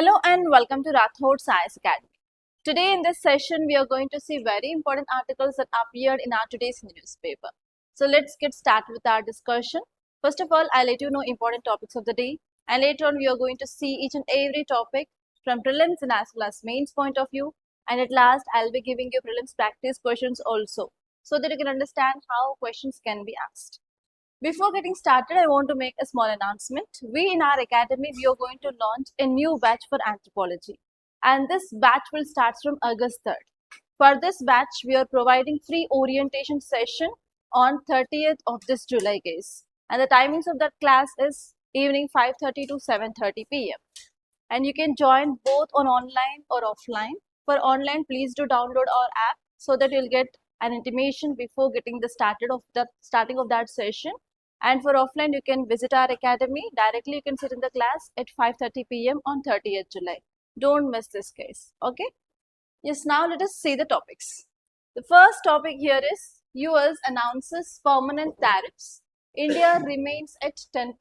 Hello and welcome to Rathods IAS Academy. Today in this session, we are going to see very important articles that appeared in our today's newspaper. So let's get started with our discussion. First of all, I'll let you know important topics of the day, and later on we are going to see each and every topic from prelims and as well as mains point of view. And at last, I'll be giving you prelims practice questions also, so that you can understand how questions can be asked. Before getting started, I want to make a small announcement. We in our academy, we are going to launch a new batch for anthropology. And this batch will start from August 3rd. For this batch, we are providing free orientation session on 30th of this July, guys. And the timings of that class is evening 5:30 to 7:30 p.m. And you can join both on online or offline. For online, please do download our app so that you'll get an intimation before getting the starting of that session. And for offline, you can visit our academy. Directly, you can sit in the class at 5:30 p.m. on 30th July. Don't miss this case. Okay? Yes, now let us see the topics. The first topic here is US announces permanent tariffs. India remains at 10%.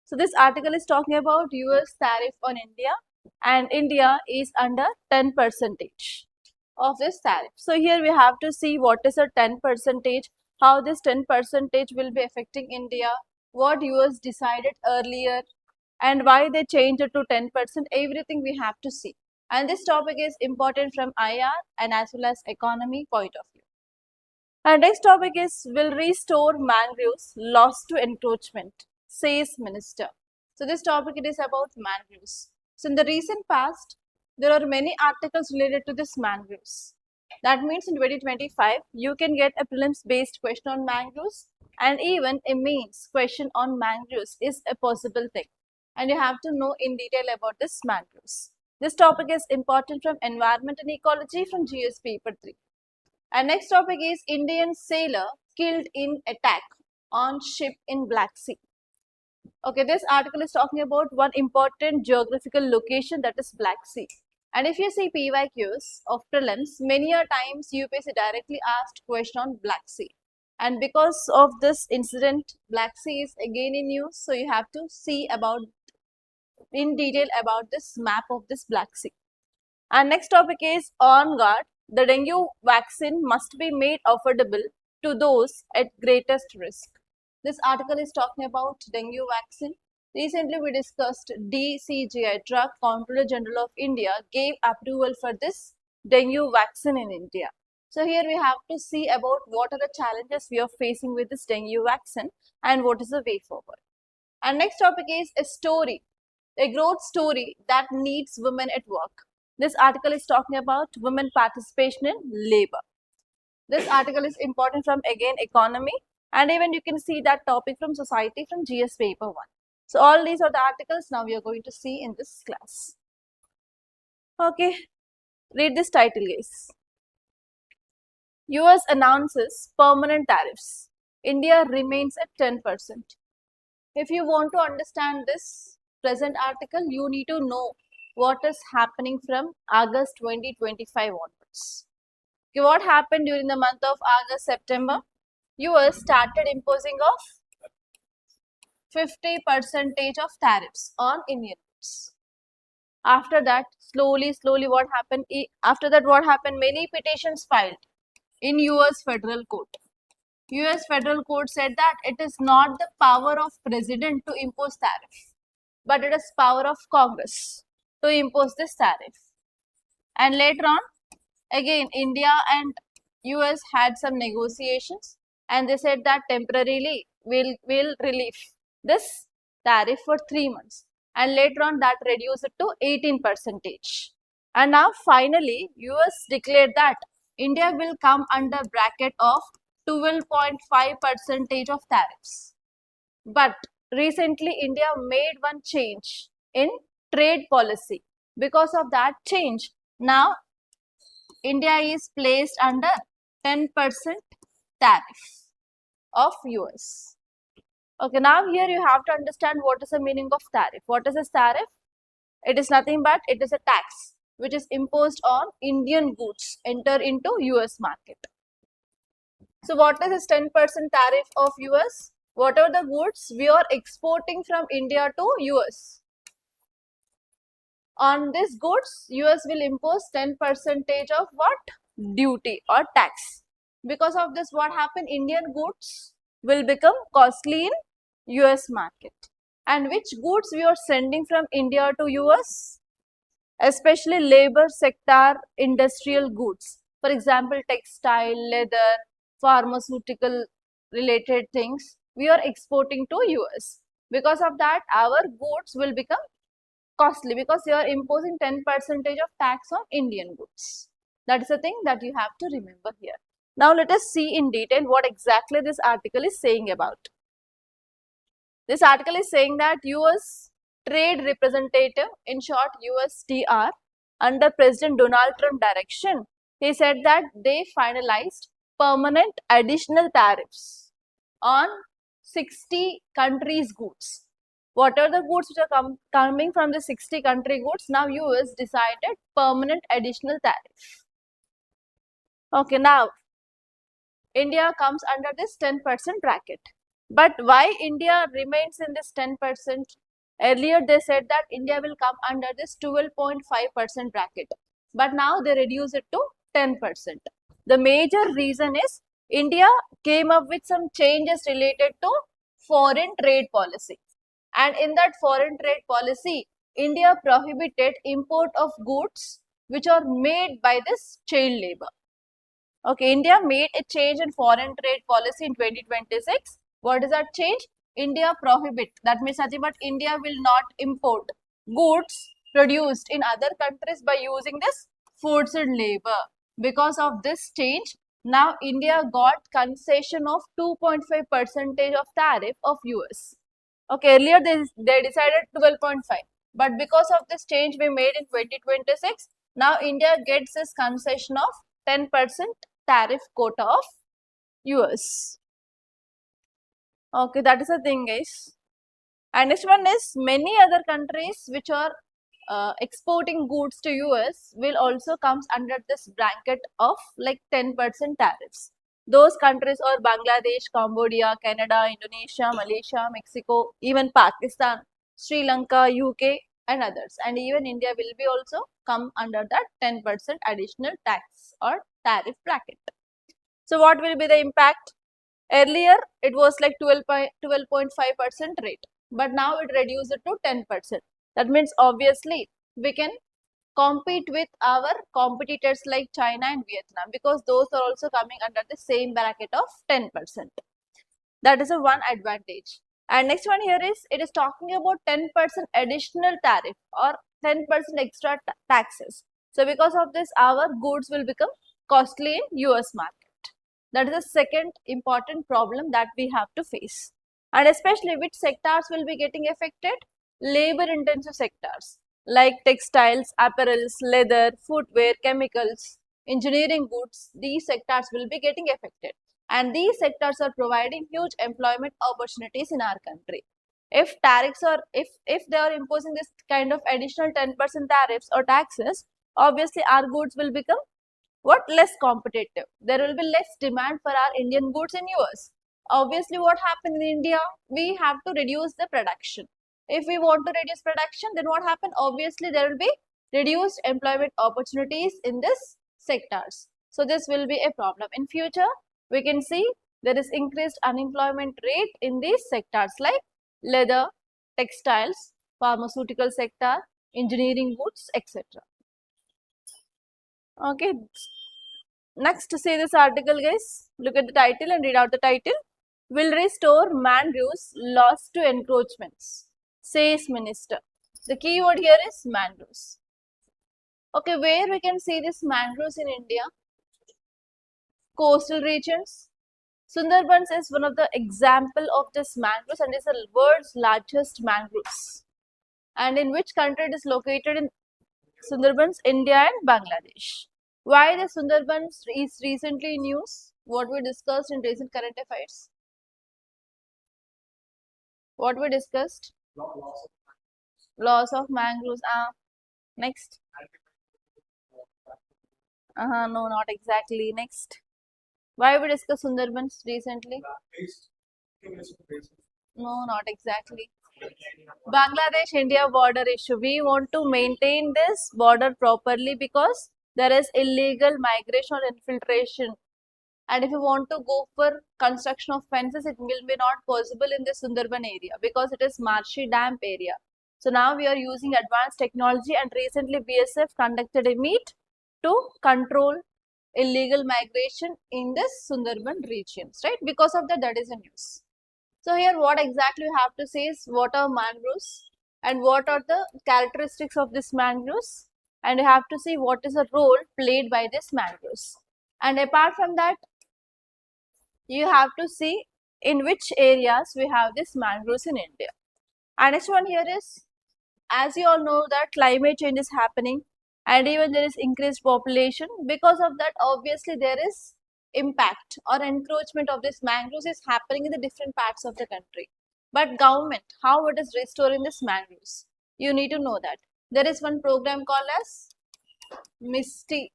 So this article is talking about US tariff on India, and India is under 10% of this tariff. So here we have to see what is a 10%, how this 10% will be affecting India, what US decided earlier, and why they changed it to 10%, everything we have to see. And this topic is important from IR and as well as economy point of view. Our next topic is, will restore mangroves lost to encroachment, says Minister. So this topic, it is about mangroves. So in the recent past, there are many articles related to this mangroves. That means in 2025, you can get a prelims based question on mangroves, and even a mains question on mangroves is a possible thing. And you have to know in detail about this mangroves. This topic is important from environment and ecology from GS paper 3. And next topic is Indian sailor killed in attack on ship in Black Sea. Okay, this article is talking about one important geographical location, that is Black Sea. And if you see PYQs of prelims, many a times UPSC directly asked question on Black Sea. And because of this incident, Black Sea is again in news, so you have to see about in detail about this map of this Black Sea. And next topic is on guard. The dengue vaccine must be made affordable to those at greatest risk. This article is talking about dengue vaccine. Recently, we discussed DCGI, Drug Controller General of India, gave approval for this dengue vaccine in India. So here we have to see about what are the challenges we are facing with this dengue vaccine and what is the way forward. And next topic is a story, a growth story that needs women at work. This article is talking about women participation in labor. This article is important from again economy, and even you can see that topic from society from GS paper 1. So all these are the articles now we are going to see in this class. Okay, read this title, guys. US announces permanent tariffs. India remains at 10%. If you want to understand this present article, you need to know what is happening from August 2025 onwards. Okay, what happened during the month of August, September? US started imposing of 50% of tariffs on Indian goods. After that, slowly what happened? Many petitions filed in US federal court. US federal court said that it is not the power of president to impose tariff, but it is power of Congress to impose this tariff. And later on, again, India and US had some negotiations, and they said that temporarily will relieve this tariff for 3 months, and later on that reduced it to 18%. And now finally US declared that India will come under bracket of 12.5% of tariffs. But recently India made one change in trade policy. Because of that change, now India is placed under 10% tariff of US. Okay, now here you have to understand what is the meaning of tariff. What is this tariff? It is nothing but it is a tax which is imposed on Indian goods enter into US market. So what is this 10% tariff of US? Whatever the goods we are exporting from India to US, On these goods, US will impose 10% of what? Duty or tax. Because of this, what happened? Indian goods will become costly in US market. And which goods we are sending from India to US? Especially labor sector industrial goods. For example, textile, leather, pharmaceutical related things we are exporting to US. Because of that, our goods will become costly because you are imposing 10% of tax on Indian goods. That is the thing that you have to remember here. Now let us see in detail what exactly this article is saying about. This article is saying that US Trade Representative, in short USTR, under President Donald Trump direction, he said that they finalized permanent additional tariffs on 60 countries' goods. What are the goods which are coming from the 60 country goods? Now US decided permanent additional tariff. Okay, now India comes under this 10% bracket. But why India remains in this 10%? Earlier they said that India will come under this 12.5% bracket. But now they reduce it to 10%. The major reason is India came up with some changes related to foreign trade policy. And in that foreign trade policy, India prohibited import of goods which are made by this child labor. Okay, India made a change in foreign trade policy in 2026. What is that change? India prohibit. That means nothing but India will not import goods produced in other countries by using this forced labor. Because of this change, now India got concession of 2.5% of tariff of US. Okay, earlier they decided 12.5. But because of this change we made in 2026, now India gets this concession of 10% tariff quota of US. Okay, that is the thing, guys. And next one is many other countries which are exporting goods to US will also comes under this bracket of like 10% tariffs. Those countries are Bangladesh, Cambodia, Canada, Indonesia, Malaysia, Mexico, even Pakistan, Sri Lanka, UK and others. And even India will be also come under that 10% additional tax or tariff bracket. So what will be the impact? Earlier it was like 12.5% rate, but now it reduced it to 10%. That means obviously we can compete with our competitors like China and Vietnam because those are also coming under the same bracket of 10%. That is a one advantage. And next one here is it is talking about 10% additional tariff or 10% extra taxes. So because of this our goods will become costly in US market. That is the second important problem that we have to face. And especially which sectors will be getting affected? Labor intensive sectors like textiles, apparels, leather, footwear, chemicals, engineering goods. These sectors will be getting affected. And these sectors are providing huge employment opportunities in our country. If tariffs are, if they are imposing this kind of additional 10% tariffs or taxes, obviously our goods will become what? Less competitive. There will be less demand for our Indian goods in US. Obviously, what happened in India? We have to reduce the production. If we want to reduce production, then what happened? Obviously, there will be reduced employment opportunities in this sectors. So this will be a problem. In future, we can see there is increased unemployment rate in these sectors like leather, textiles, pharmaceutical sector, engineering goods, etc. Okay, next see this article, guys. Look at the title and read out the title. Will restore mangroves lost to encroachments, says minister. The key word here is mangroves. Okay, where we can see this mangroves in India? Coastal regions. Sundarbans is one of the example of this mangroves and is the world's largest mangroves. And in which country it is located in Sundarbans? India and Bangladesh. Why the Sundarbans is recently news? What we discussed in recent current affairs? What we discussed? Loss of mangroves. Next. No, not exactly. Next. Why we discussed Sundarbans recently? No, not exactly. Bangladesh-India border issue. We want to maintain this border properly because there is illegal migration or infiltration. And if you want to go for construction of fences, it will be not possible in the Sundarban area because it is marshy damp area. So now we are using advanced technology, and recently BSF conducted a meet to control illegal migration in the Sundarban regions, right? Because of that is a news. So here what exactly you have to say is what are mangroves and what are the characteristics of this mangroves, and you have to see what is the role played by this mangroves. And apart from that, you have to see in which areas we have this mangroves in India. And next one here is, as you all know that climate change is happening and even there is increased population. Because of that, obviously there is impact or encroachment of this mangroves is happening in the different parts of the country. But government, how it is restoring this mangroves? You need to know that. There is one program called as MISTI.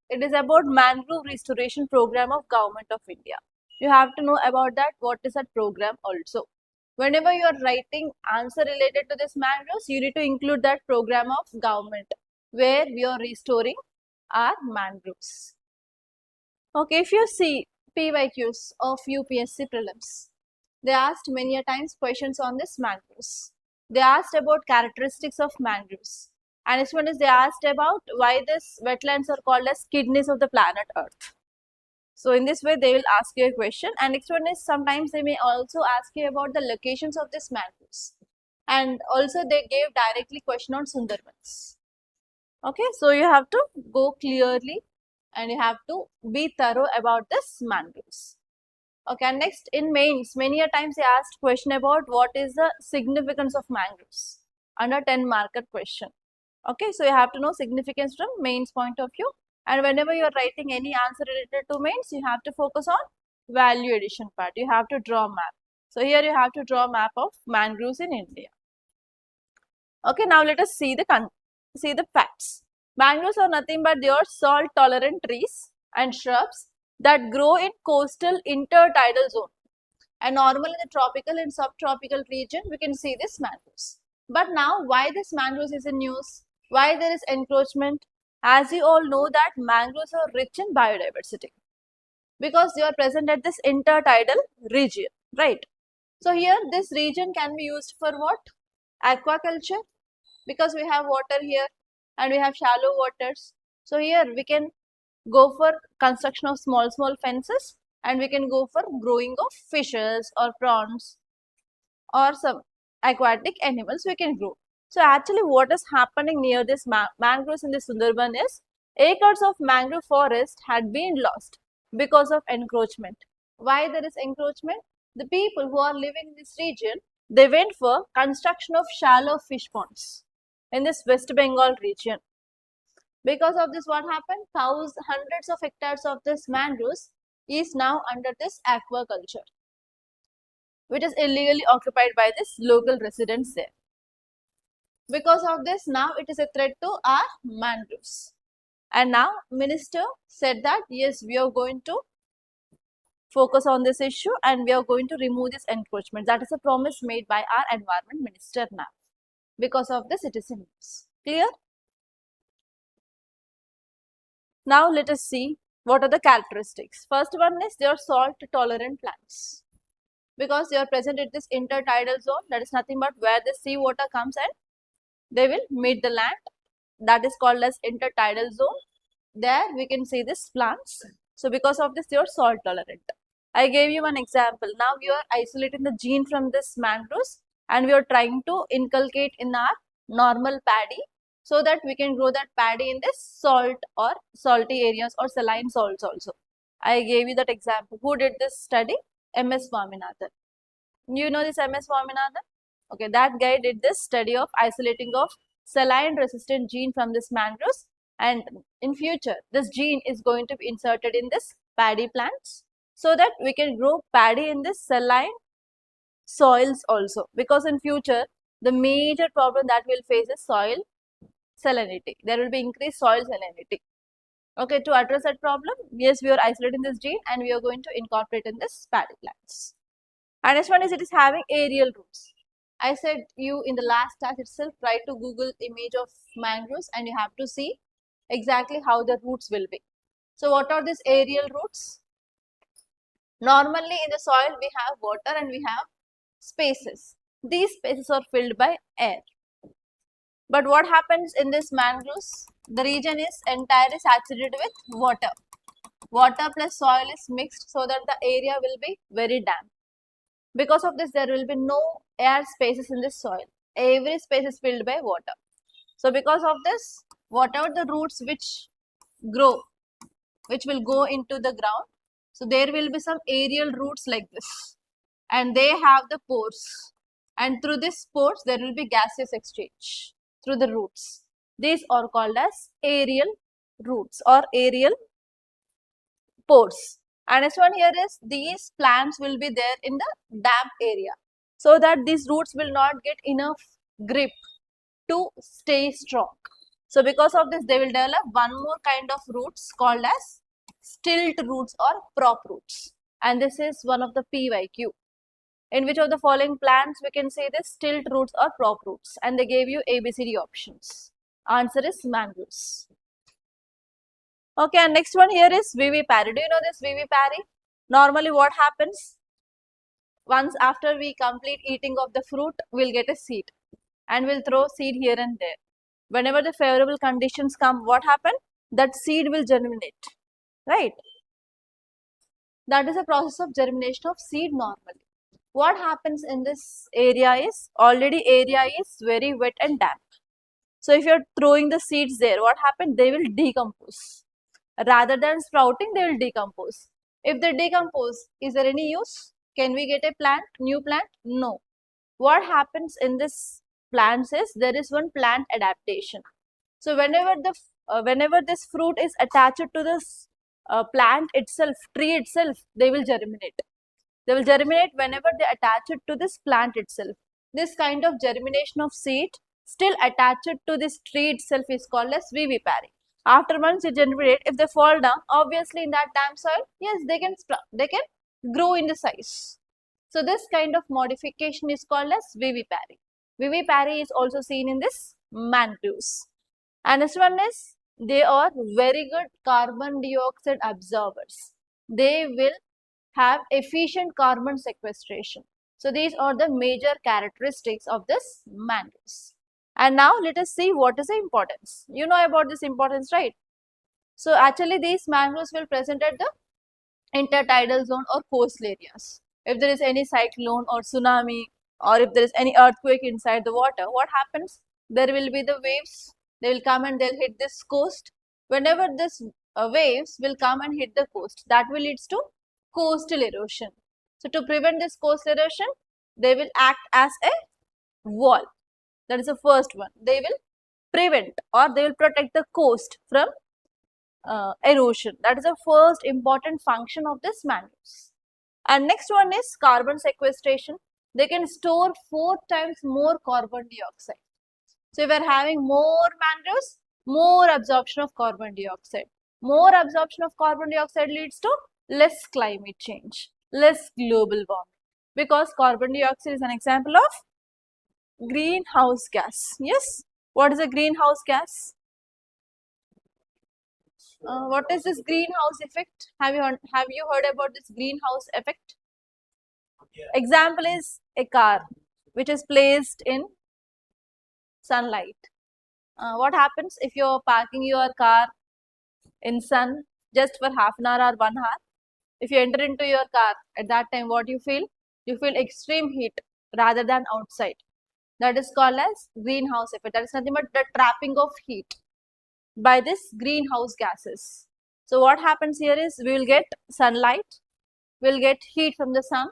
It is about mangrove restoration program of Government of India. You have to know about that, what is that program also. Whenever you are writing answer related to this mangroves, you need to include that program of government where we are restoring our mangroves. Okay, if you see PYQs of UPSC prelims, they asked many a times questions on this mangroves. They asked about characteristics of mangroves. And this one is they asked about why these wetlands are called as kidneys of the planet Earth. So in this way they will ask you a question. And next one is sometimes they may also ask you about the locations of this mangroves. And also they gave directly question on Sundarbans. Okay, so you have to go clearly and you have to be thorough about this mangroves. Okay, and next in mains, many a times they asked question about what is the significance of mangroves under 10 marker question. Okay, so you have to know significance from mains point of view, and whenever you are writing any answer related to mains, you have to focus on value addition part. You have to draw a map. So here you have to draw a map of mangroves in India. Okay, now let us see the facts. Mangroves are nothing but they are salt tolerant trees and shrubs that grow in coastal intertidal zone. And normally in the tropical and subtropical region, we can see this mangroves. But now, why this mangroves is in news? Why there is encroachment? As you all know that mangroves are rich in biodiversity because they are present at this intertidal region, right? So here this region can be used for what? Aquaculture, because we have water here and we have shallow waters. So here we can go for construction of small fences, and we can go for growing of fishes or prawns or some aquatic animals we can grow. So actually what is happening near this mangroves in the Sundarban is acres of mangrove forest had been lost because of encroachment. Why there is encroachment? The people who are living in this region, they went for construction of shallow fish ponds in this West Bengal region. Because of this, what happened? Hundreds of hectares of this mangroves is now under this aquaculture, which is illegally occupied by this local residents there. Because of this, now it is a threat to our mangroves. And now minister said that yes, we are going to focus on this issue and we are going to remove this encroachment. That is a promise made by our environment minister now. Because of this, it is in news. Clear? Now let us see what are the characteristics. First one is they are salt tolerant plants because they are present at this intertidal zone, that is nothing but where the sea water comes and they will meet the land, that is called as intertidal zone. There we can see this plants. So because of this they are salt tolerant. I gave you one example. Now we are isolating the gene from this mangroves and we are trying to inculcate in our normal paddy so that we can grow that paddy in this salt or salty areas or saline salts also. I gave you that example. Who did this study? MS Swaminathan. You know this MS Swaminathan? Okay, that guy did this study of isolating of saline resistant gene from this mangroves, and in future this gene is going to be inserted in this paddy plants so that we can grow paddy in this saline soils also, because in future the major problem that we'll face is soil salinity. There will be increased soil salinity. Okay, to address that problem, yes, we are isolating this gene and we are going to incorporate in this paddy plants. And next one is it is having aerial roots. I said you in the last task itself, try to Google image of mangroves and you have to see exactly how the roots will be. So what are these aerial roots? Normally in the soil we have water and we have spaces. These spaces are filled by air. But what happens in this mangroves? The region is entirely saturated with water. Water plus soil is mixed so that the area will be very damp. Because of this, there will be no air spaces in this soil. Every space is filled by water. So because of this, whatever the roots which grow, which will go into the ground, so there will be some aerial roots like this. And they have the pores. And through these pores, there will be gaseous exchange through the roots. These are called as aerial roots or aerial pores. And next one here is these plants will be there in the damp area so that these roots will not get enough grip to stay strong. So because of this, they will develop one more kind of roots called as stilt roots or prop roots. And this is one of the PYQ. In which of the following plants we can say this stilt roots or prop roots, and they gave you ABCD options. Answer is mangroves. Okay, and next one here is vivipary. Do you know this vivipary? Normally what happens? Once after we complete eating of the fruit, we'll get a seed and we'll throw seed here and there. Whenever the favorable conditions come, what happen? That seed will germinate, right? That is a process of germination of seed normally. What happens in this area is, already area is very wet and damp. So if you're throwing the seeds there, what happens? They will decompose. Rather than sprouting, they will decompose. If they decompose, is there any use? Can we get a plant, new plant? No. What happens in this plants is, there is one plant adaptation. So whenever this fruit is attached to this plant itself, tree itself, they will germinate. They will germinate whenever they attach it to this plant itself. This kind of germination of seed still attached to this tree itself is called as vivipary. After once you germinate, if they fall down, obviously in that damp soil, yes, they can sprout, they can grow in the size. So this kind of modification is called as vivipary. Vivipary is also seen in this mangroves. And this one is, they are very good carbon dioxide absorbers. They will have efficient carbon sequestration. So these are the major characteristics of this mangroves. And now let us see what is the importance. You know about this importance, right? So actually these mangroves will present at the intertidal zone or coastal areas. If there is any cyclone or tsunami, or if there is any earthquake inside the water, what happens? There will be the waves, they will come and they'll hit this coast. Whenever this waves will come and hit the coast, that will lead to coastal erosion. So to prevent this coastal erosion, they will act as a wall. That is the first one. They will prevent or they will protect the coast from erosion. That is the first important function of this mangroves. And next one is carbon sequestration. They can store 4 times more carbon dioxide. So if we are having more mangroves, more absorption of carbon dioxide. More absorption of carbon dioxide leads to less climate change, less global warming, because carbon dioxide is an example of greenhouse gas. Yes, what is a greenhouse gas? What is this greenhouse effect? Have you heard about this greenhouse effect? Example is a car which is placed in sunlight. What happens if you are parking your car in sun just for half an hour or 1 hour? If you enter into your car at that time, what you feel? You feel extreme heat rather than outside. That is called as greenhouse effect. That is nothing but the trapping of heat by this greenhouse gases. So what happens here is, we will get sunlight, we will get heat from the sun,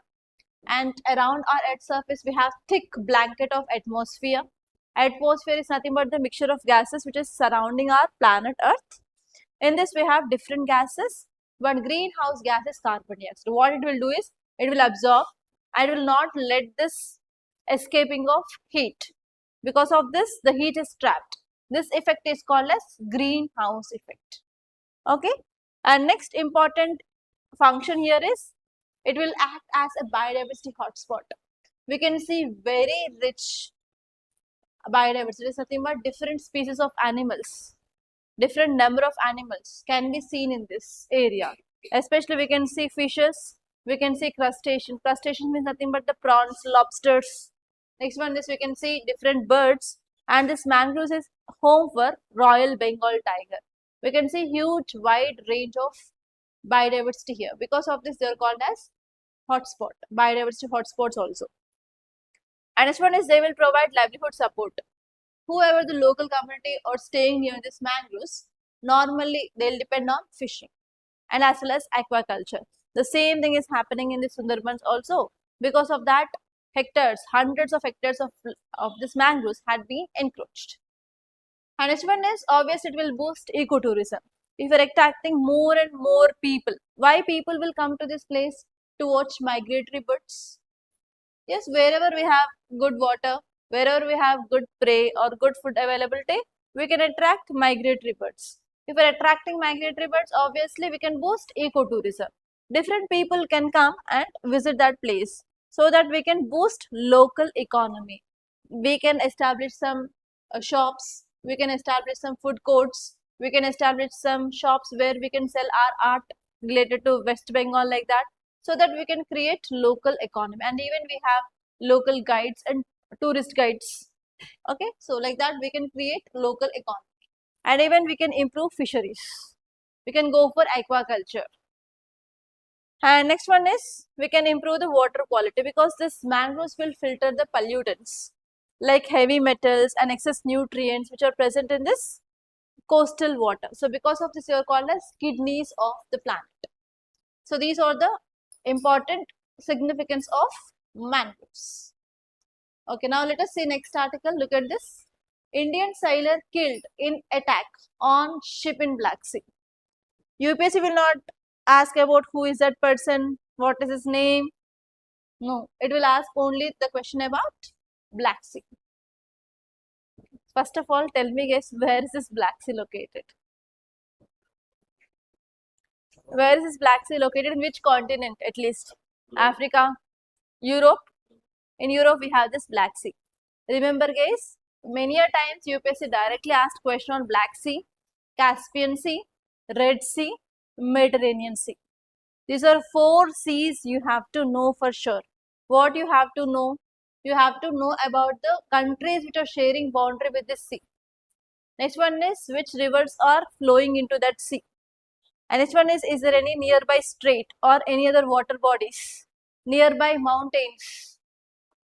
and around our earth surface we have thick blanket of atmosphere. Atmosphere is nothing but the mixture of gases which is surrounding our planet Earth. In this we have different gases. One greenhouse gas is carbon dioxide. What it will do is, it will absorb and will not let this escaping of heat. Because of this, the heat is trapped. This effect is called as greenhouse effect. Okay. And next important function here is, it will act as a biodiversity hotspot. we can see very rich biodiversity. It is nothing but different species of animals, different number of animals can be seen in this area. Especially we can see fishes, we can see crustacean. Crustacean means nothing but the prawns, lobsters. Next one is we can see different birds, and this mangroves is home for Royal Bengal tiger. We can see huge wide range of biodiversity here. Because of this they are called as hotspot, biodiversity hotspots also. And next one is they will provide livelihood support. Whoever the local community or staying near this mangroves, normally they'll depend on fishing and as well as aquaculture. The same thing is happening in the Sundarbans also. Because of that, hectares, hundreds of hectares of this mangroves had been encroached. And next one is obvious it will boost ecotourism. If we're attracting more and more people, why people will come to this place? To watch migratory birds. Yes, wherever we have good water, wherever we have good prey or good food availability, we can attract migratory birds. If we're attracting migratory birds, obviously we can boost ecotourism. Different people can come and visit that place so that we can boost local economy. We can establish some shops, we can establish some food courts, we can establish some shops where we can sell our art related to West Bengal like that, so that we can create local economy. And even we have local guides and tourist guides. Okay, so like that we can create local economy, and even we can improve fisheries. We can go for aquaculture. And next one is we can improve the water quality, because this mangroves will filter the pollutants like heavy metals and excess nutrients which are present in this coastal water. So because of this they are called as kidneys of the planet. So these are the important significance of mangroves. Okay, now let us see next article. Look at this. Indian sailor killed in attack on ship in Black Sea. UPSC will not ask about who is that person, what is his name. No, it will ask only the question about Black Sea. First of all, tell me guys, where is this Black Sea located? Where is this Black Sea located? In which continent at least? Africa, Europe? In Europe, we have this Black Sea. Remember guys, many a times UPSC directly asked question on Black Sea, Caspian Sea, Red Sea, Mediterranean Sea. These are 4 seas you have to know for sure. What you have to know? You have to know about the countries which are sharing boundary with this sea. Next one is which rivers are flowing into that sea. And next one is there any nearby strait or any other water bodies, nearby mountains?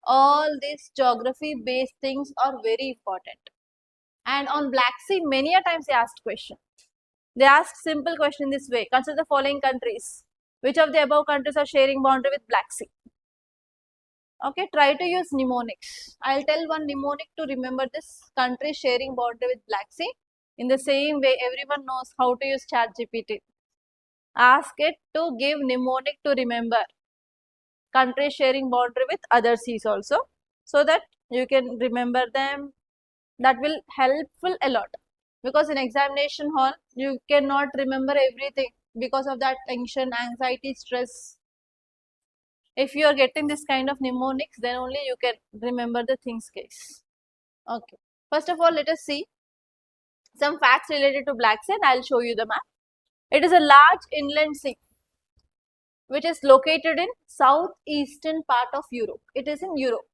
All these geography based things are very important. And on Black Sea, many a times they asked question. They ask simple question in this way. Consider the following countries. Which of the above countries are sharing boundary with Black Sea? Okay, try to use mnemonics. I'll tell one mnemonic to remember this country sharing boundary with Black Sea. In the same way, everyone knows how to use ChatGPT. Ask it to give mnemonic to remember countries sharing boundary with other seas also, so that you can remember them. That will helpful a lot, because in examination hall you cannot remember everything because of that tension, anxiety, stress. If you are getting this kind of mnemonics, then only you can remember the things case. Okay, first of all let us see some facts related to Black Sea and I'll show you the map. It is a large inland sea which is located in southeastern part of Europe. It is in Europe,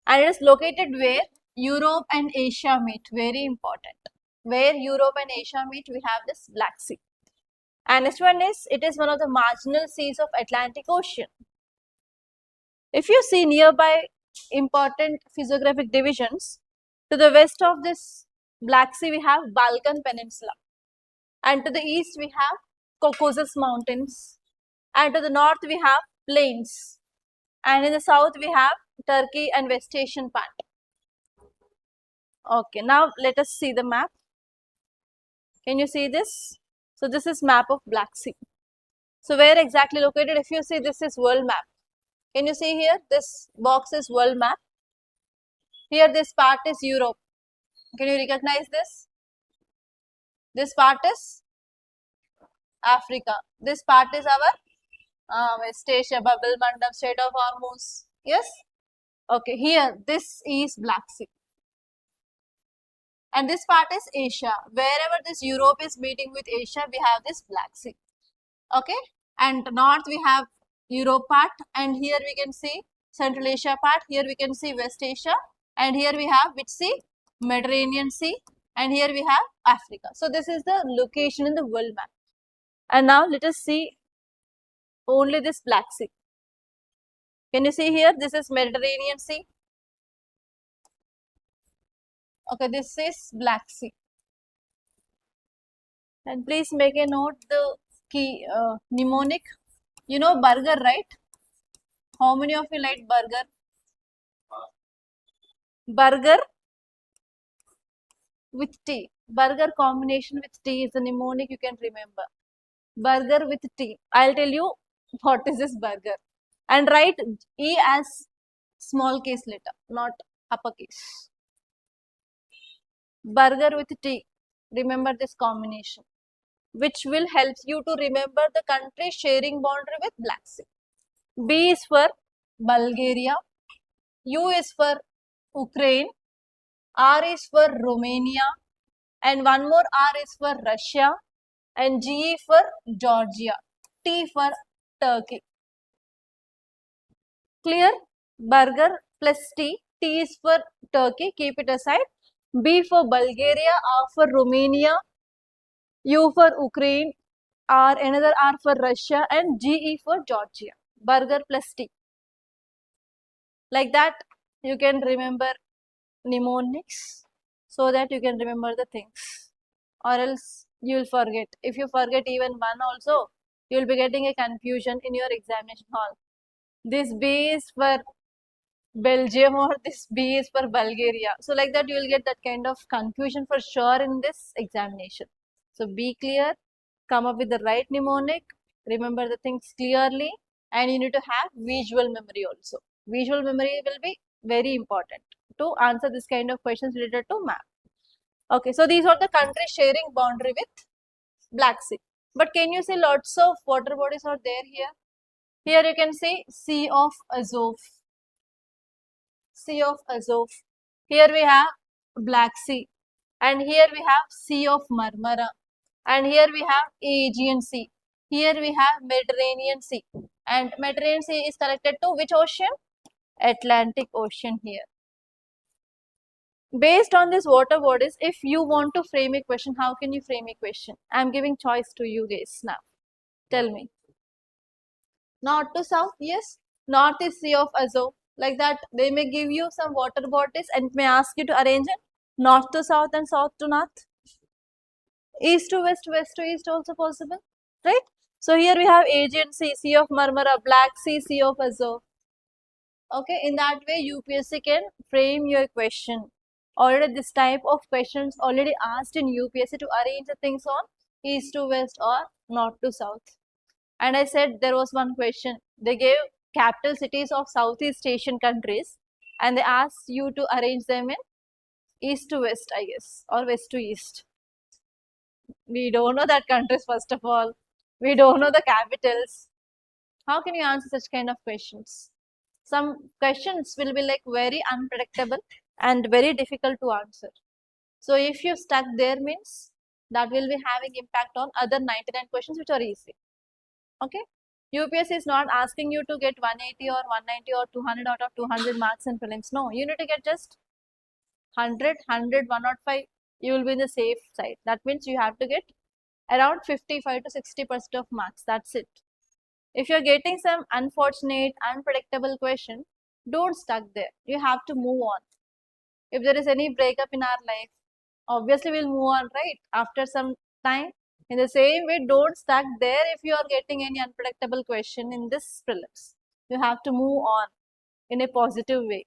and it is located where Europe and Asia meet. Very important. Where Europe and Asia meet, we have this Black Sea. And next one is, it is one of the marginal seas of Atlantic Ocean. If you see nearby important physiographic divisions, to the west of this Black Sea we have Balkan Peninsula, and to the east we have Caucasus Mountains, and to the north we have plains, and in the south we have Turkey and West Asian part. Okay, now let us see the map. Can you see this? So this is map of Black Sea. So where exactly located? If you see, this is world map. Can you see here? This box is world map. Here this part is Europe. Can you recognize this? This part is Africa. This part is our West Asia, Bubble Mandap, Strait of Hormuz. Yes, Okay, here this is Black Sea. And this part is Asia. Wherever this Europe is meeting with Asia, we have this Black Sea. Okay, and north we have Europe part, and here we can see Central Asia part, here we can see West Asia, and here we have which sea? Mediterranean Sea, and here we have Africa. So this is the location in the world map. And now let us see only this Black Sea. Can you see here? This is Mediterranean Sea. Okay, this is Black Sea. And please make a note the key mnemonic. You know burger, right? How many of you like burger? Burger with tea. Burger combination with tea is a mnemonic you can remember. Burger with tea. I'll tell you what is this burger. And write E as small case letter, not uppercase. Burger with tea. Remember this combination, which will help you to remember the country sharing boundary with Black Sea. B is for Bulgaria. U is for Ukraine. R is for Romania. And one more R is for Russia. And G for Georgia. T for Turkey. Clear? Burger plus T. T is for Turkey. Keep it aside. B for Bulgaria. R for Romania. U for Ukraine. R, another R for Russia. And GE for Georgia. Burger plus T. Like that, you can remember mnemonics so that you can remember the things. Or else you will forget. If you forget even one also, you will be getting a confusion in your examination hall. This B is for Belgium or this B is for Bulgaria. So like that you will get that kind of confusion for sure in this examination. So be clear, come up with the right mnemonic, remember the things clearly, and you need to have visual memory also. Visual memory will be very important to answer this kind of questions related to map. Okay, so these are the countries sharing boundary with Black Sea. But can you see lots of water bodies are there here? Here you can see Sea of Azov. Sea of Azov. Here we have Black Sea. And here we have Sea of Marmara. And here we have Aegean Sea. Here we have Mediterranean Sea. And Mediterranean Sea is connected to which ocean? Atlantic Ocean here. Based on these water bodies, if you want to frame a question, how can you frame a question? I am giving choice to you guys now. Tell me. North to south, yes. North is Sea of Azov. Like that, they may give you some water bodies and may ask you to arrange it north to south and south to north. East to west, west to east also possible, right? So here we have Aegean Sea, Sea of Marmara, Black Sea, Sea of Azov. Okay, in that way UPSC can frame your question. Already this type of questions already asked in UPSC to arrange the things on east to west or north to south. And I said there was one question. They gave capital cities of Southeast Asian countries and they asked you to arrange them in east to west, I guess, or west to east. We don't know that countries first of all. We don't know the capitals. How can you answer such kind of questions? Some questions will be like very unpredictable and very difficult to answer. So if you stuck there means that will be having impact on other 99 questions which are easy. Okay. UPSC is not asking you to get 180 or 190 or 200 out of 200 marks in prelims. No, you need to get just 100, 100, 105. You will be in the safe side. That means you have to get around 55 to 60% of marks. That's it. If you're getting some unfortunate, unpredictable question, don't stuck there. You have to move on. If there is any breakup in our life, obviously we'll move on, right? After some time. In the same way, don't stuck there if you are getting any unpredictable question in this prelims. You have to move on in a positive way.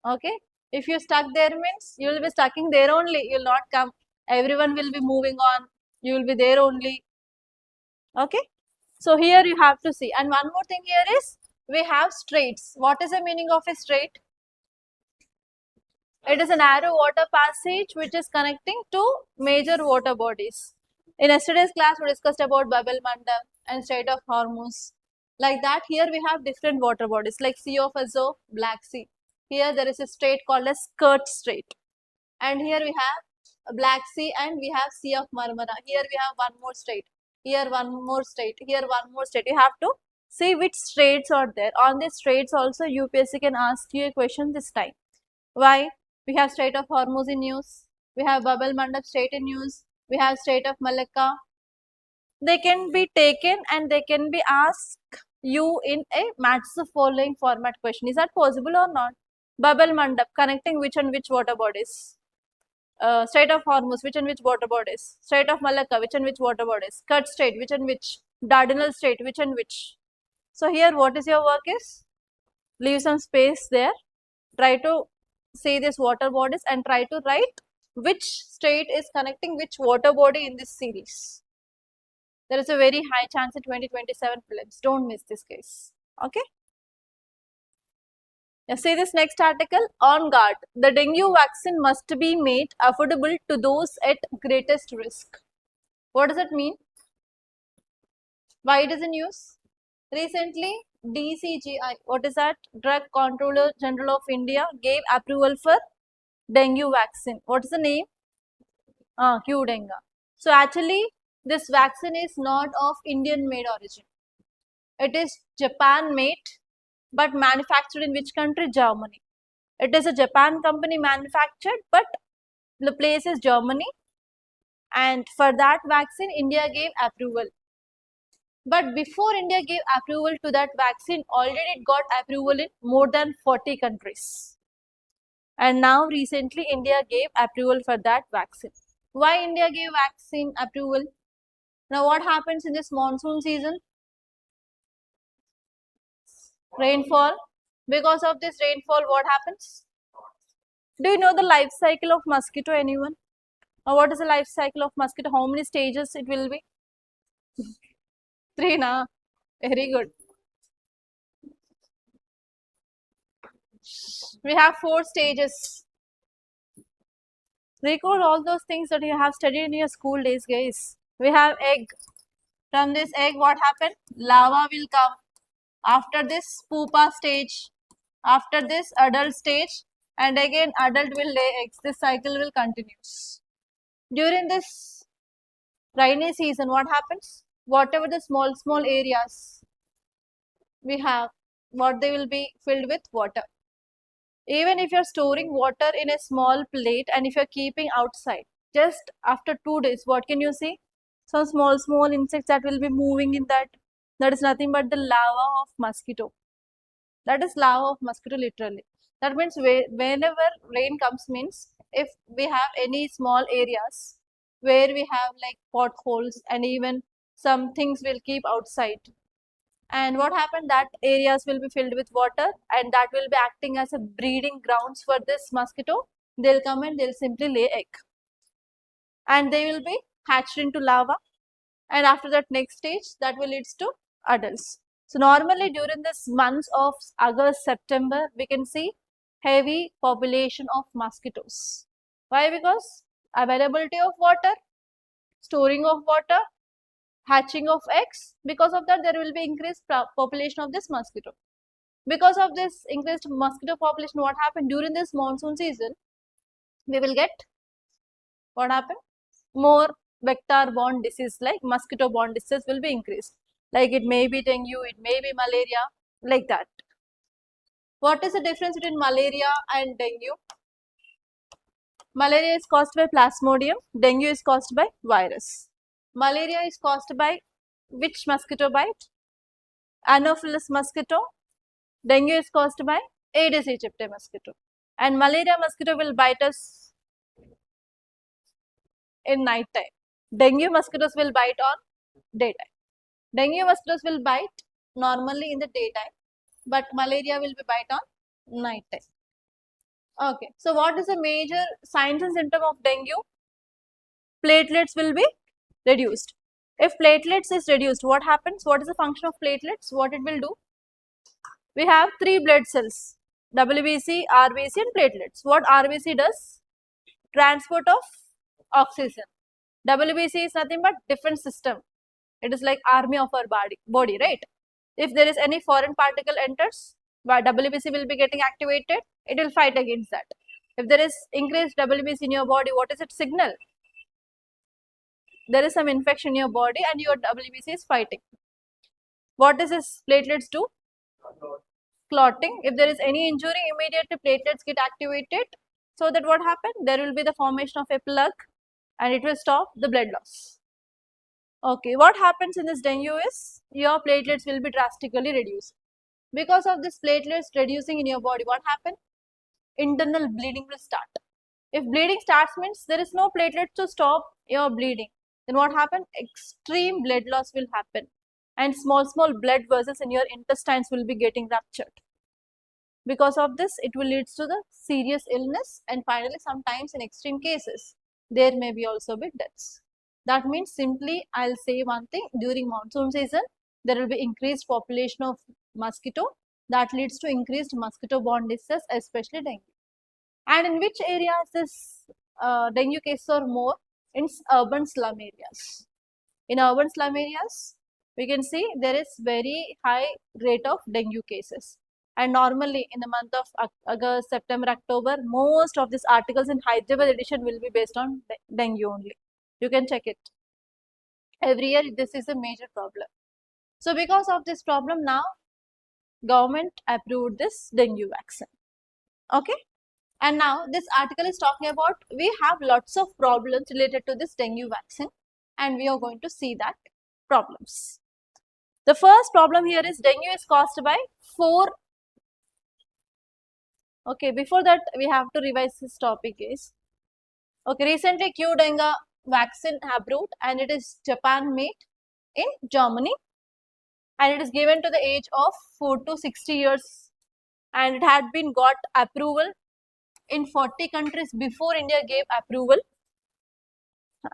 Okay? If you stuck there means you will be stucking there only. You will not come. Everyone will be moving on. You will be there only. Okay? So here you have to see. And one more thing here is we have straits. What is the meaning of a strait? It is a narrow water passage which is connecting two major water bodies. In yesterday's class, we discussed about Bab el Mandab and Strait of Hormuz. Like that, here we have different water bodies like Sea of Azov, Black Sea. Here there is a strait called as Kerch Strait. And here we have Black Sea and we have Sea of Marmara. Here we have one more strait. Here one more strait. Here one more strait. You have to see which straits are there. On these straits also UPSC can ask you a question this time. Why? We have Strait of Hormuz in news. We have Babel Mandab Strait in news. We have Strait of Malacca. They can be taken and they can be asked you in a match the following format question. Is that possible or not? Babel Mandab connecting which and which water bodies? Strait of Hormuz, which and which water bodies? Strait of Malacca, which and which water bodies? Kerch Strait, which and which? Dardanelles Strait, which and which? So here what is your work is? Leave some space there. Try to see this water bodies and try to write which strait is connecting which water body in this series. There is a very high chance in 2027 prelims. Don't miss this case. Okay. Now see this next article. On guard. The dengue vaccine must be made affordable to those at greatest risk. What does it mean? Why it is in use? Recently, DCGI, what is that? Drug Controller General of India gave approval for dengue vaccine. What is the name? Q-Dengue. So actually, this vaccine is not of Indian made origin. It is Japan made, but manufactured in which country? Germany. It is a Japan company manufactured, but the place is Germany. And for that vaccine, India gave approval. But before India gave approval to that vaccine, already it got approval in more than 40 countries. And now recently India gave approval for that vaccine. Why India gave vaccine approval? Now what happens in this monsoon season? Rainfall. Because of this rainfall, what happens? Do you know the life cycle of mosquito, anyone? Now what is the life cycle of mosquito? How many stages it will be? 3, na? Very good. We have 4 stages. Record all those things that you have studied in your school days, guys. We have egg. From this egg, what happened? Larva will come. After this, pupa stage. After this, adult stage. And again, adult will lay eggs. This cycle will continue. During this rainy season, what happens? Whatever the small areas we have, what they will be filled with water. Even if you're storing water in a small plate and if you're keeping outside, just after 2 days, what can you see? Some small insects that will be moving in that. That is nothing but the larva of mosquito. That is larva of mosquito literally. That means whenever rain comes means if we have any small areas where we have like potholes and even some things will keep outside. And what happened? That areas will be filled with water and that will be acting as a breeding grounds for this mosquito. They'll come and they'll simply lay egg. And they will be hatched into larva. And after that next stage, that will lead to adults. So normally during this months of August, September, we can see heavy population of mosquitoes. Why? Because availability of water, storing of water, hatching of eggs. Because of that, there will be increased population of this mosquito. Because of this increased mosquito population, what happened during this monsoon season? We will get what happened? More vector-borne disease like mosquito-borne disease will be increased. Like it may be dengue, it may be malaria, like that. What is the difference between malaria and dengue? Malaria is caused by plasmodium, dengue is caused by virus. Malaria is caused by which mosquito bite? Anopheles mosquito. Dengue is caused by Aedes aegypti mosquito. And malaria mosquito will bite us in night time. Dengue mosquitoes will bite on daytime. Dengue mosquitoes will bite normally in the daytime, but malaria will be bite on night time. Okay, so what is the major signs and symptom of dengue? Platelets will be reduced. If platelets is reduced, what happens? What is the function of platelets? What it will do? We have 3 blood cells, WBC, RBC and platelets. What RBC does? Transport of oxygen. WBC is nothing but defense system. It is like army of our body, right? If there is any foreign particle enters, WBC will be getting activated, it will fight against that. If there is increased WBC in your body, what is it signal? There is some infection in your body and your WBC is fighting. What does this platelets do? Clotting. If there is any injury, immediately platelets get activated. So that what happened? There will be the formation of a plug and it will stop the blood loss. Okay, what happens in this dengue is your platelets will be drastically reduced. Because of this platelets reducing in your body, what happened? Internal bleeding will start. If bleeding starts means there is no platelets to stop your bleeding. Then what happens? Extreme blood loss will happen and small blood vessels in your intestines will be getting ruptured. Because of this, it will lead to the serious illness and finally sometimes in extreme cases, there may be also be deaths. That means simply I'll say one thing, during monsoon season, there will be increased population of mosquito that leads to increased mosquito-borne disease, especially dengue. And in which areas this dengue cases are more? In urban slum areas. In urban slum areas, we can see there is very high rate of dengue cases. And normally in the month of August, September, October, most of these articles in Hyderabad edition will be based on dengue only. You can check it. Every year this is a major problem. So because of this problem now, government approved this dengue vaccine. Okay. And now this article is talking about we have lots of problems related to this dengue vaccine and we are going to see that problems. The first problem here is dengue is caused by 4. Okay, before that we have to revise this topic is, okay, recently Q dengue vaccine approved and it is Japan made in Germany and it is given to the age of 4 to 60 years and it had been got approval in 40 countries before India gave approval.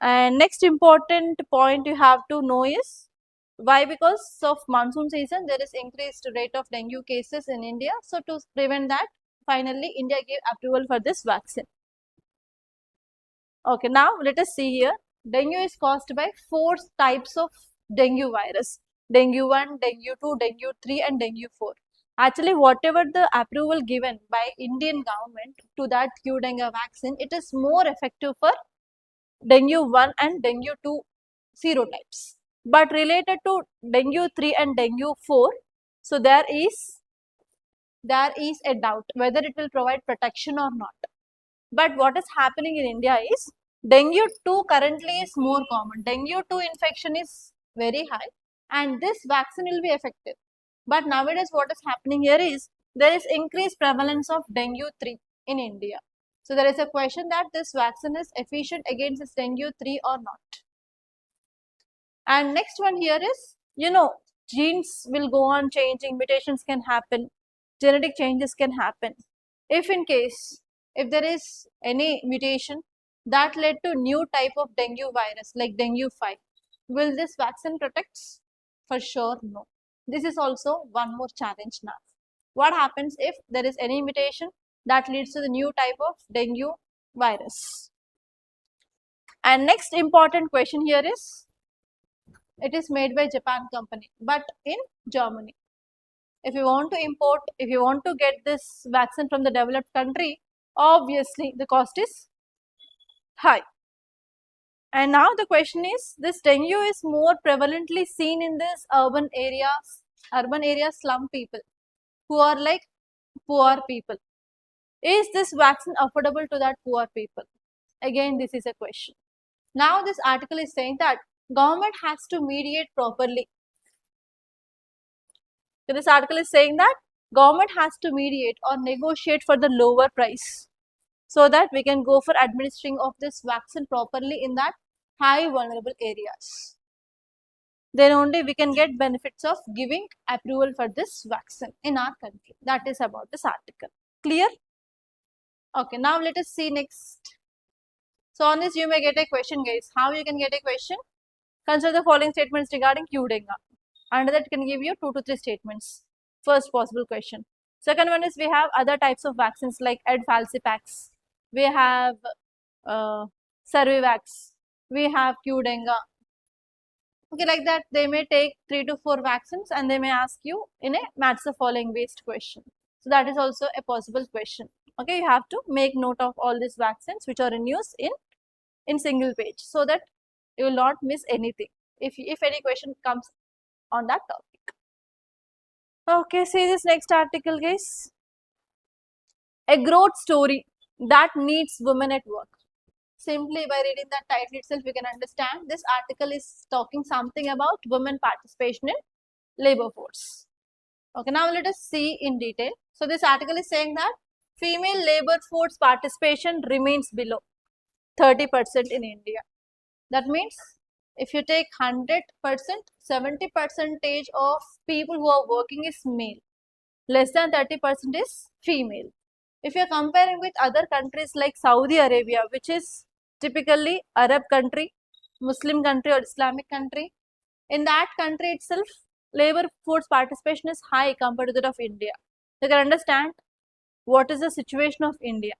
And next important point you have to know is why? Because of monsoon season there is increased rate of dengue cases in India. So to prevent that, finally India gave approval for this vaccine. Okay, now let us see here. Dengue is caused by 4 types of dengue virus. Dengue 1, dengue 2, dengue 3 and dengue 4. Actually, whatever the approval given by Indian government to that Q dengue vaccine, it is more effective for dengue 1 and dengue 2 serotypes. But related to dengue 3 and dengue 4, so there is a doubt whether it will provide protection or not. But what is happening in India is dengue 2 currently is more common. Dengue 2 infection is very high and this vaccine will be effective. But nowadays what is happening here is there is increased prevalence of dengue 3 in India. So there is a question that this vaccine is efficient against this dengue 3 or not. And next one here is, genes will go on changing, mutations can happen, genetic changes can happen. If in case, if there is any mutation that led to new type of dengue virus like dengue 5, will this vaccine protect? For sure, no. This is also one more challenge now. What happens if there is any mutation that leads to the new type of dengue virus? And next important question here is, it is made by Japan company, but in Germany. If you want to import, if you want to get this vaccine from the developed country, obviously the cost is high. And now the question is, this dengue is more prevalently seen in this urban areas slum people who are like poor people. Is this vaccine affordable to that poor people? Again, this is a question. Now this article is saying that government has to mediate properly. So this article is saying that government has to mediate or negotiate for the lower price so that we can go for administering of this vaccine properly in that high vulnerable areas. Then only we can get benefits of giving approval for this vaccine in our country. That is about this article. Clear? Okay, now let us see next. So on this you may get a question, guys. How you can get a question? Consider the following statements regarding Q dengue. Under that can give you 2 to 3 statements. First possible question. Second one is we have other types of vaccines like Falcipax. We have Cervivax. We have Q dengue. Okay, like that they may take 3 to 4 vaccines and they may ask you in a match the following based question. So that is also a possible question. Okay, you have to make note of all these vaccines which are in use in single page so that you will not miss anything if any question comes on that topic. Okay, see this next article, guys. A growth story that needs women at work. Simply by reading that title itself, we can understand this article is talking something about women participation in labor force. Okay, now let us see in detail. So this article is saying that female labor force participation remains below 30% in India. That means if you take 100%, 70% of people who are working is male. Less than 30% is female. If you are comparing with other countries like Saudi Arabia, which is typically Arab country, Muslim country or Islamic country, in that country itself, labor force participation is high compared to that of India. You can understand what is the situation of India.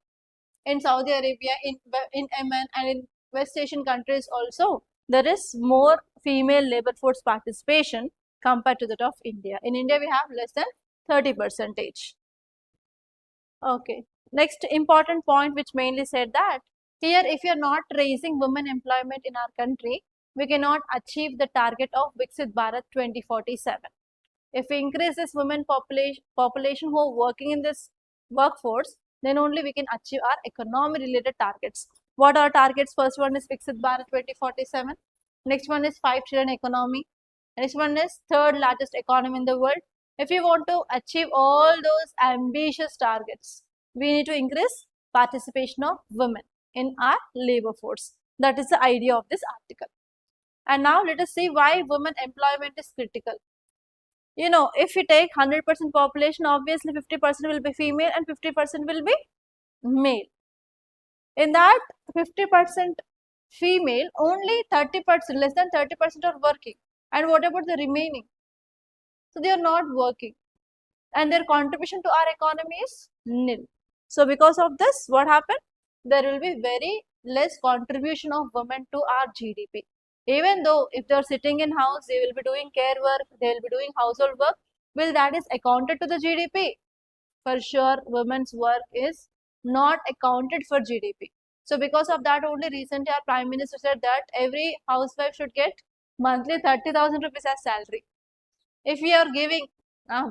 In Saudi Arabia, in Yemen and in West Asian countries also, there is more female labor force participation compared to that of India. In India, we have less than 30%. Okay. Next important point which mainly said that here if you are not raising women employment in our country, we cannot achieve the target of Viksit Bharat 2047. If we increase this women population who are working in this workforce, then only we can achieve our economy related targets. What are targets? First one is Viksit Bharat 2047. Next one is 5 trillion economy. Next one is third largest economy in the world. If we want to achieve all those ambitious targets, we need to increase participation of women in our labor force. That is the idea of this article. And now let us see why women employment is critical. You know, if we take 100% population, obviously 50% will be female and 50% will be male. In that 50% female, only 30%, less than 30% are working. And what about the remaining? So they are not working and their contribution to our economy is nil. So because of this, what happened? There will be very less contribution of women to our GDP. Even though if they are sitting in house, they will be doing care work, they will be doing household work, will that is accounted to the GDP? For sure, women's work is not accounted for GDP. So because of that only recently our Prime Minister said that every housewife should get monthly 30,000 rupees as salary. If we are giving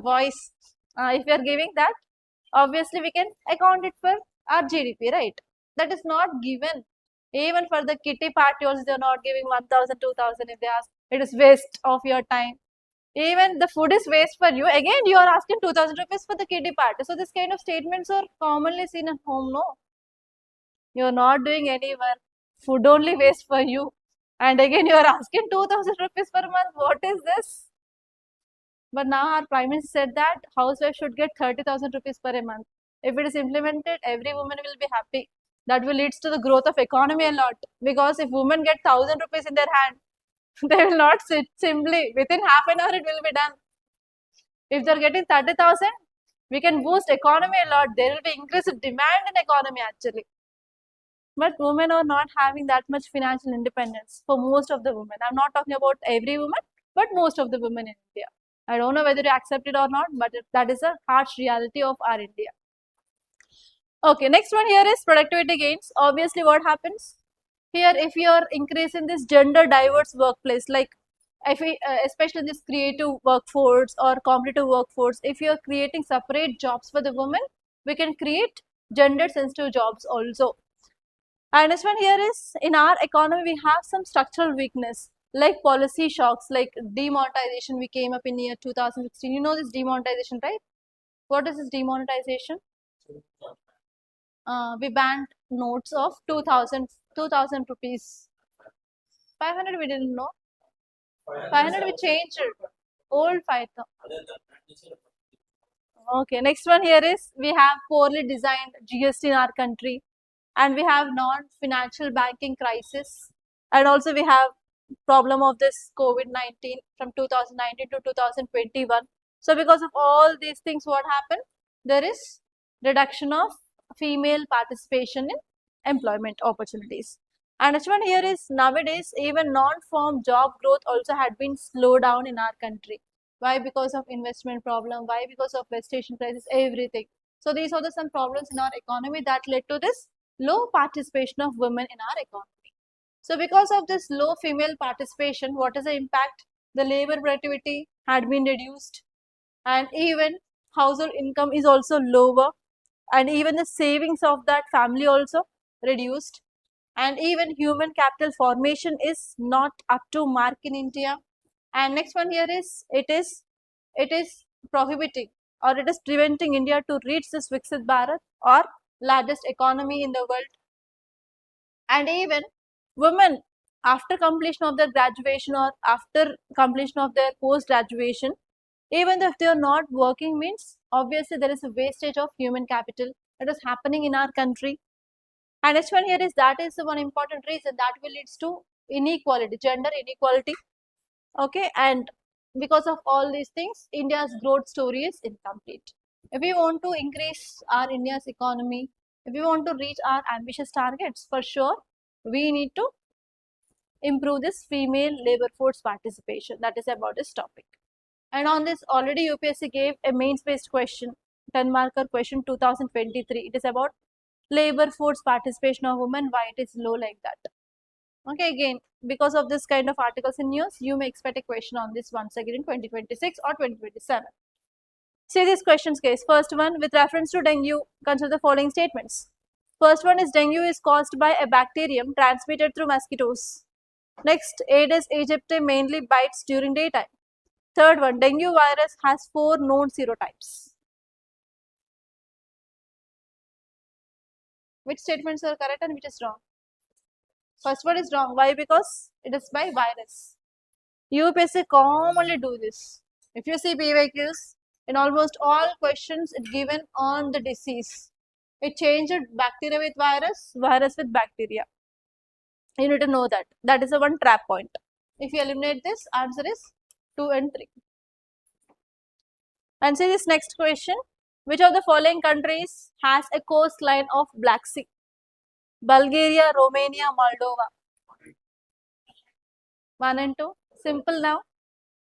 voice, if we are giving that, obviously we can account it for our GDP, right? That is not given. Even for the kitty party also they are not giving 1,000, 2,000 if they ask. It is waste of your time. Even the food is waste for you. Again, you are asking 2,000 rupees for the kitty party. So this kind of statements are commonly seen at home, no? You are not doing any work. Food only waste for you. And again, you are asking 2,000 rupees per month. What is this? But now our Prime Minister said that housewife should get 30,000 rupees per a month. If it is implemented, every woman will be happy. That will lead to the growth of economy a lot. Because if women get 1,000 rupees in their hand, they will not sit simply. Within half an hour, it will be done. If they are getting 30,000, we can boost economy a lot. There will be increased demand in economy actually. But women are not having that much financial independence for most of the women. I'm not talking about every woman, but most of the women in India. I don't know whether you accept it or not, but that is a harsh reality of our India. Okay, next one here is productivity gains. Obviously, what happens? Here, if you are increasing this gender diverse workplace, like if we, especially this creative workforce or competitive workforce, if you are creating separate jobs for the women, we can create gender sensitive jobs also. And this one here is, in our economy, we have some structural weakness like policy shocks, like demonetization. We came up in year 2016. You know this demonetization, right? What is this demonetization? We banned notes of 2000 rupees. 500 we didn't know. 500 we changed it. Old 5,000. Okay, next one here is, we have poorly designed GST in our country. And we have non-financial banking crisis. And also we have problem of this COVID-19 from 2019 to 2021. So because of all these things, what happened? There is reduction of female participation in employment opportunities. And next one here is, nowadays even non-farm job growth also had been slowed down in our country. Why? Because of investment problem. Why? Because of vegetation crisis, everything. So these are the some problems in our economy that led to this low participation of women in our economy. So because of this low female participation, what is the impact? The labor productivity had been reduced, and even household income is also lower, and even the savings of that family also reduced, and even human capital formation is not up to mark in India. And next one here is it is prohibiting, or it is preventing India to reach this Viksit Bharat or largest economy in the world. And even women, after completion of their graduation or after completion of their post graduation, even if they are not working, means obviously there is a wastage of human capital that is happening in our country. And next one here is that is the one important reason that will leads to inequality, gender inequality. Okay, and because of all these things, India's growth story is incomplete. If we want to increase our India's economy, if we want to reach our ambitious targets, for sure, we need to improve this female labor force participation. That is about this topic. And on this, already UPSC gave a mains based question, 10 marker question 2023. It is about labor force participation of women, why it is low like that. Okay, again, because of this kind of articles in news, you may expect a question on this once again in 2026 or 2027. See these questions case. First one, with reference to dengue, consider the following statements. First one is dengue is caused by a bacterium transmitted through mosquitoes. Next, Aedes aegypti mainly bites during daytime. Third one, dengue virus has 4 known serotypes. Which statements are correct and which is wrong? First one is wrong. Why? Because it is by virus. UPSC commonly do this. If you see PYQs, in almost all questions it given on the disease. It changed bacteria with virus, virus with bacteria. You need to know that. That is the one trap point. If you eliminate this, answer is 2 and 3. And see this next question. Which of the following countries has a coastline of Black Sea? Bulgaria, Romania, Moldova. 1 and 2. Simple now.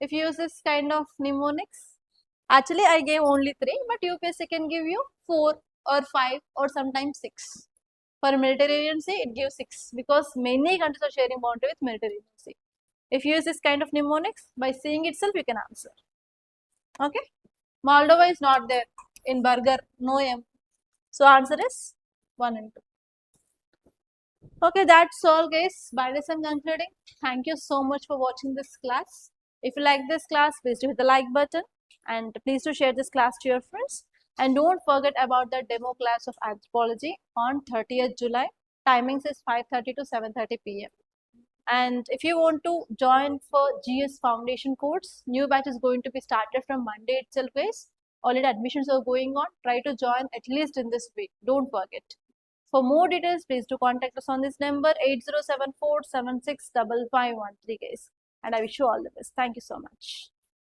If you use this kind of mnemonics, actually I gave only 3, but UPSC can give you 4 or 5 or sometimes 6. For Mediterranean Sea, it gives 6 because many countries are sharing boundary with Mediterranean Sea. If you use this kind of mnemonics, by seeing itself, you can answer. Okay. Moldova is not there in burger, no M. So answer is 1 and 2. Okay, that's all guys. By this I'm concluding. Thank you so much for watching this class. If you like this class, please do hit the like button and please do share this class to your friends. And don't forget about the demo class of anthropology on 30th July. Timings is 5:30 to 7:30 p.m. And if you want to join for GS Foundation course, new batch is going to be started from Monday itself guys. Already admissions are going on. Try to join at least in this week. Don't forget. For more details, please do contact us on this number 8074765513 guys. And I wish you all the best. Thank you so much.